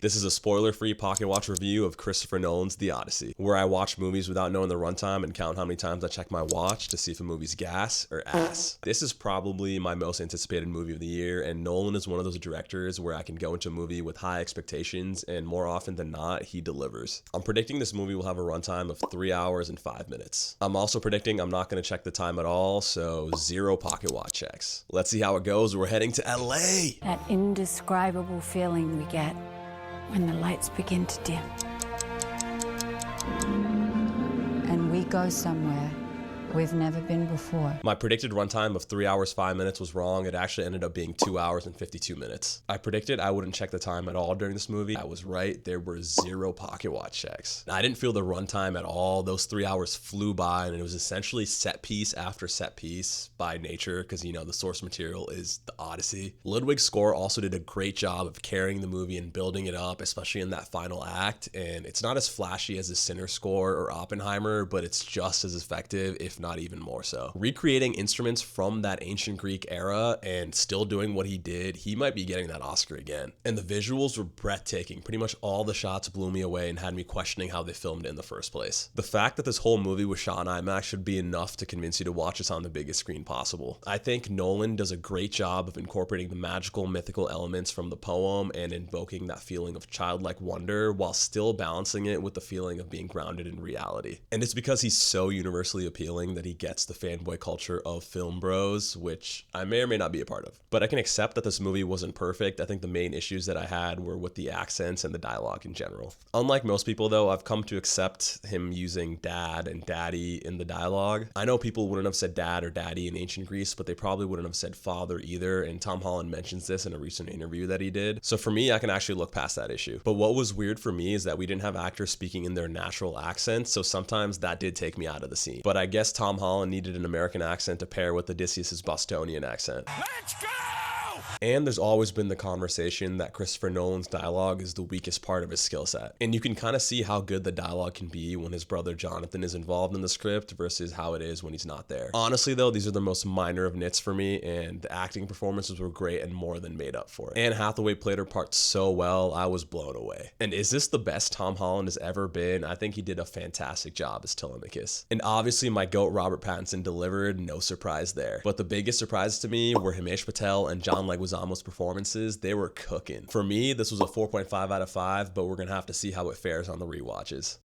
This is a spoiler-free pocket watch review of Christopher Nolan's The Odyssey, where I watch movies without knowing the runtime and count how many times I check my watch to see if a movie's gas or ass. This is probably my most anticipated movie of the year, and Nolan is one of those directors where I can go into a movie with high expectations, and more often than not, he delivers. I'm predicting this movie will have a runtime of 3 hours and 5 minutes. I'm also predicting I'm not going to check the time at all, so 0 pocket watch checks. Let's see how it goes. We're heading to LA! That indescribable feeling we get when the lights begin to dim. And we go somewhere we've never been before. My predicted runtime of 3 hours, 5 minutes was wrong. It actually ended up being 2 hours and 52 minutes. I predicted I wouldn't check the time at all during this movie. I was right. There were 0 pocket watch checks. I didn't feel the runtime at all. Those 3 hours flew by, and it was essentially set piece after set piece by nature because, you know, the source material is the Odyssey. Ludwig's score also did a great job of carrying the movie and building it up, especially in that final act. And it's not as flashy as the Sinner score or Oppenheimer, but it's just as effective, if not even more so. Recreating instruments from that ancient Greek era and still doing what he did, he might be getting that Oscar again. And the visuals were breathtaking. Pretty much all the shots blew me away and had me questioning how they filmed it in the first place. The fact that this whole movie was shot in IMAX should be enough to convince you to watch this on the biggest screen possible. I think Nolan does a great job of incorporating the magical, mythical elements from the poem and invoking that feeling of childlike wonder while still balancing it with the feeling of being grounded in reality. And it's because he's so universally appealing that he gets the fanboy culture of film bros, which I may or may not be a part of. But I can accept that this movie wasn't perfect. I think the main issues that I had were with the accents and the dialogue in general. Unlike most people though, I've come to accept him using dad and daddy in the dialogue. I know people wouldn't have said dad or daddy in ancient Greece, but they probably wouldn't have said father either, and Tom Holland mentions this in a recent interview that he did. So for me, I can actually look past that issue. But what was weird for me is that we didn't have actors speaking in their natural accents, so sometimes that did take me out of the scene. But I guess Tom Holland needed an American accent to pair with Odysseus' Bostonian accent. Let's go! And there's always been the conversation that Christopher Nolan's dialogue is the weakest part of his skill set. And you can kind of see how good the dialogue can be when his brother Jonathan is involved in the script versus how it is when he's not there. Honestly though, these are the most minor of nits for me, and the acting performances were great and more than made up for it. Anne Hathaway played her part so well, I was blown away. And is this the best Tom Holland has ever been? I think he did a fantastic job as Telemachus. And obviously my GOAT Robert Pattinson delivered, no surprise there. But the biggest surprises to me were Himesh Patel and John Leguizamo's performances. They were cooking. For me, this was a 4.5 out of 5, but we're gonna have to see how it fares on the rewatches.